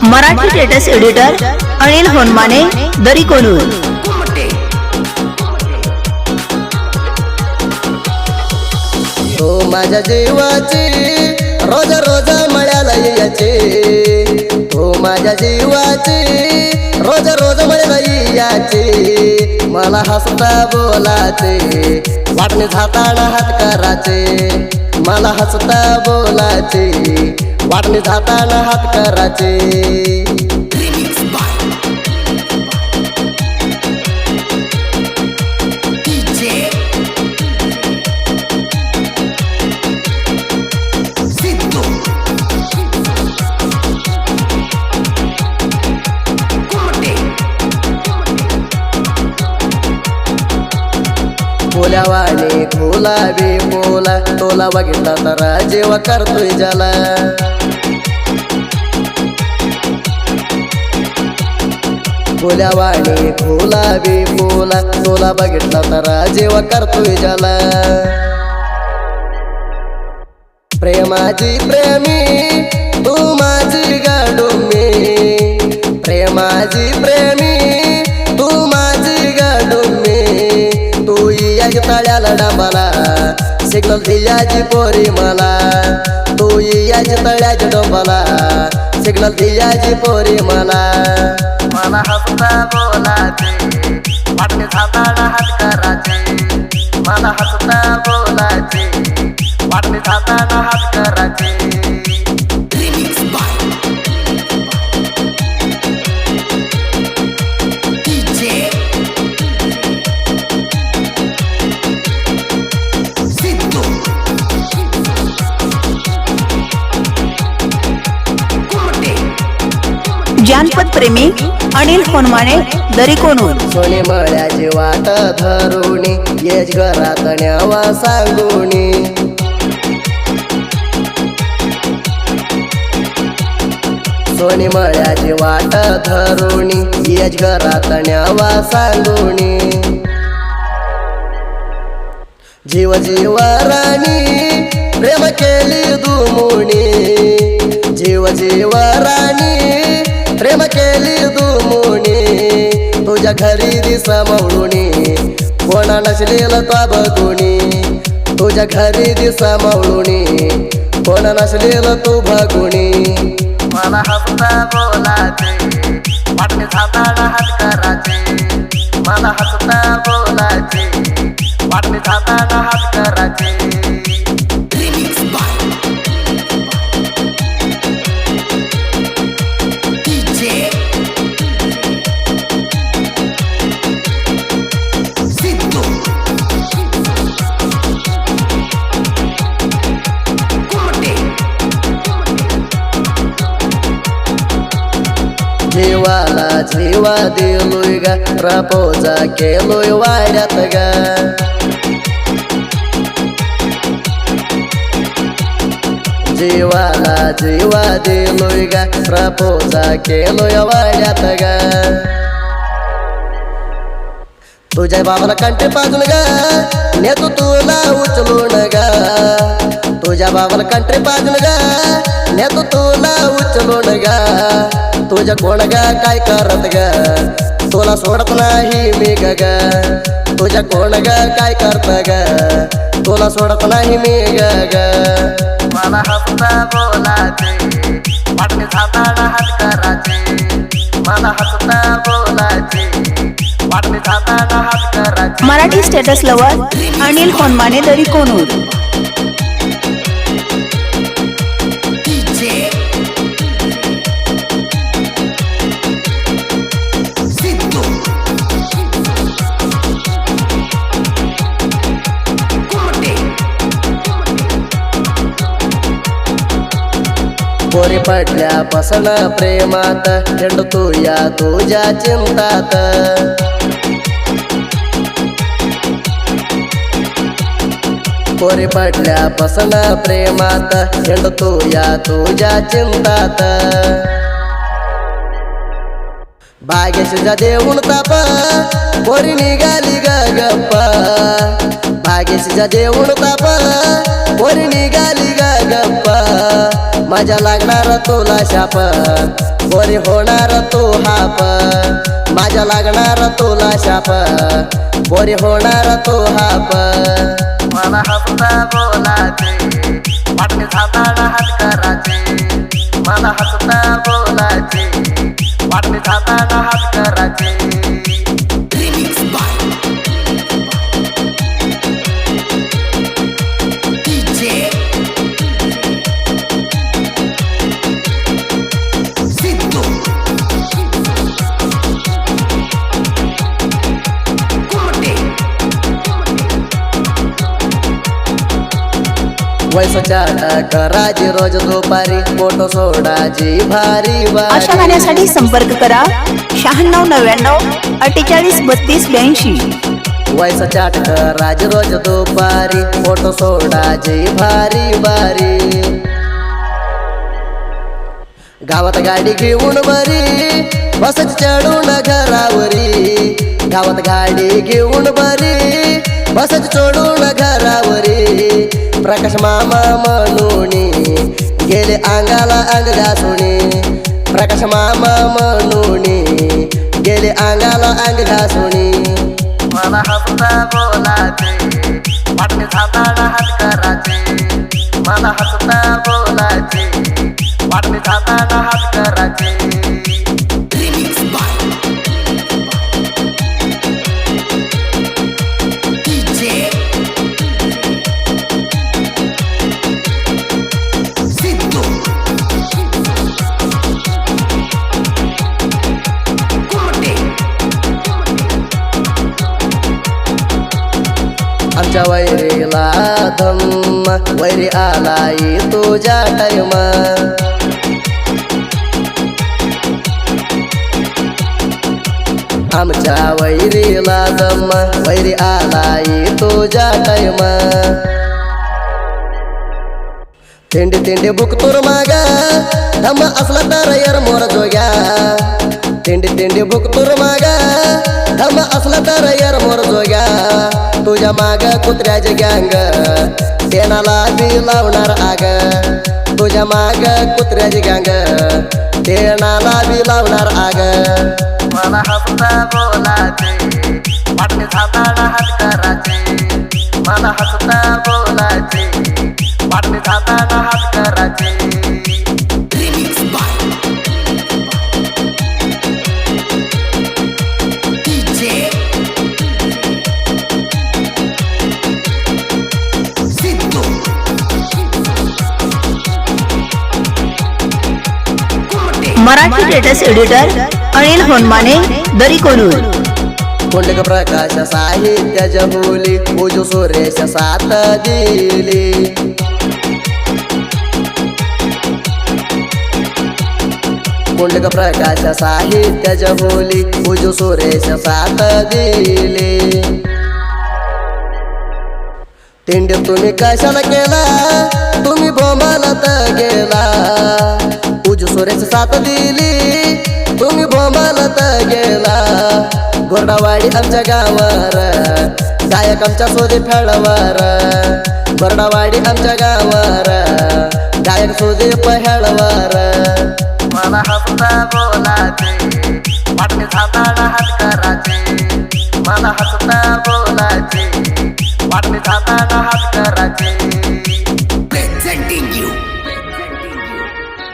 Marathi status editor Anil Honmane दरी कोणूर। तो माझ्या जीवाची रोज रोज मळ्याला यायची, तो माझ्या जीवाची रोज रोज मळ्याला यायची। मला हसता बोलाचे वाटणे जाताना हात कराचे, मला हसता बोलाचे वाटणे जाताना हात कराचे। बोल्यावाने गुलाबी बोला तोला बघितला तर जेव्हा करतोय ज्याला, बोल्यावाने गुलाबी बोला तोला बघितला तर जेव्हा करतोय ज्याला। प्रेमाची प्रेमी तू माझी गाडुमी, प्रेमाची प्रेमी तू माझी गाडुमी। तू याची तळ्याला डांबाला सिग्नल दियाची पोरी मला, तू याची तळ्याच्या डोंबाला सिग्नल दियाची पोरी मला। मला हसता बोलाचे वाटणे जाताना हात कराचे, मला हसता बोलाचे वाटणे जाताना हात कराचे। जानपद प्रेमी अनिल होनमाने दरी कोणूर। सोने मळ्याची वाट धरुणी येच घरात न्यावा सांगुनी, सोने मळ्याची वाट धरुणी येच घरात न्यावा सांगुनी। जीव जीव राणी प्रेम केली दुमुनी, जीव जीव राणी प्रेम केली दुमुनी। तुझ्या घरी दिसा मवळुनी कोणा नसलेला तो बघुनी, तुझ्या घरी दिसा मवळुनी कोणा नसलेला तू बघुनी। मला हसता बोलाचे वाटणे जाताना हात कराचे, मला हसता बोलाचे वाटणे जाताना हात कराचे। जीवाला जीवा दिलोय गा प्रपोजा केलोय वाड्यात गा, जीवाला जीवा दिलोय गा प्रपोजा केलोय वाड्यात गा। तुझ्या बाबाला कंटे पाजून गा नेतो तुला उचलून गा, तुझ्या बाबाला कंटे पाजून गा नेतो तुला उचलून गा। तुझ्या कोण गा काय करत गा तुला सोडत नाही मी ग, तुझ्या कोण गा काय करत ग तुला सोडत नाही मी ग। मला हसता बोलाचे वाटणे जाताना हात कराचे, मला हसता बोलाचे वाटणे जाताना हात कराचे। मराठी स्टेटस लवर अनिल होनमाने दरी कोणूर। पोरी पडल्यापासून प्रेमात हिंडतो या तुझ्या चिंतात, पोरी पडल्यापासून प्रेमात हिंडतो या तुझ्या चिंतात। भाग्यशीच्या देऊन ताप पोरी निघाली ग गप्पा, भाग्यशीच्या देऊन ताप पोरी निघाली ग गप्पा। माझ्या लागणार तुला शाप पोरी पोरी होणार तू हाप माझ्या लागणार तुला शाप पोरी होणार तू हाप मला हसता बोलायचे वाटणे झाताना हात करायचे मला हसता बोलायचे वाटणे झाताना हात करायचे वैसच्या कराजी रोज दुपारी फोटो सोडाजी भारी अशा गाण्यासाठी संपर्क करा 9699483282. वैसच्या कराजी रोज दुपारी फोटो सोडाजी भारी भारी गावात गाडी घेऊन बरी बसत चढून घरावरी गावात गाडी घेऊन बरी बसत चढून घरावरी प्रकाश मामा म्हणून गेले अंगाला अंग घासुनी प्रकाश मामा म्हणून गेले अंगाला अंग घासुनी मला हसता बोलायचे वाटणे झाताना हात करायचे मला हसता बोलायचे वाटणे झाताना हात करायचे आमच्या वैरीला धम्म वैरी आलाई तुझ्या टाइमा आमच्या वैरीला धम्म वैरी आलाई तुझ्या टाइमा तिंडी तिंडी बुकतूर मागा धम्म असला तर यार मोर जोग्या तिंडी तिंडी बुकतूर मागा धम्म असला तर यार मोर जोग्या तुझ्या माग कुत्र्याचे गँग तेनाला बी लावणार आग तुझ्या माग कुत्र्याचे गँग तेनाला बी लावणार आग मला हसता बोलायचे वाटणे झाताना हात करायचे मला हसता बोलायचे वाटणे झाताना हात करायचे मराठी लेटेस्ट एडिटर अनिल होनमाने दरी कोलूर. पुंडलिक प्रकाश साहित्य जहुली उजू सुरेश साथ दिली पुंडलिक प्रकाश साहित्य जहुली उजू सुरेश साथ दिली तिंडी तुम्ही कशाला केला तुम्ही बोंबालत गेला उजू सुरेश साथ दिली तुम्ही बोंबालत गेला गोरडावाडी आमच्या गावावर गायक आमच्या सोदे फेळवर गोरडावाडी आमच्या गावावर गायक सोदे पहेळवर मला हसता बोलायचे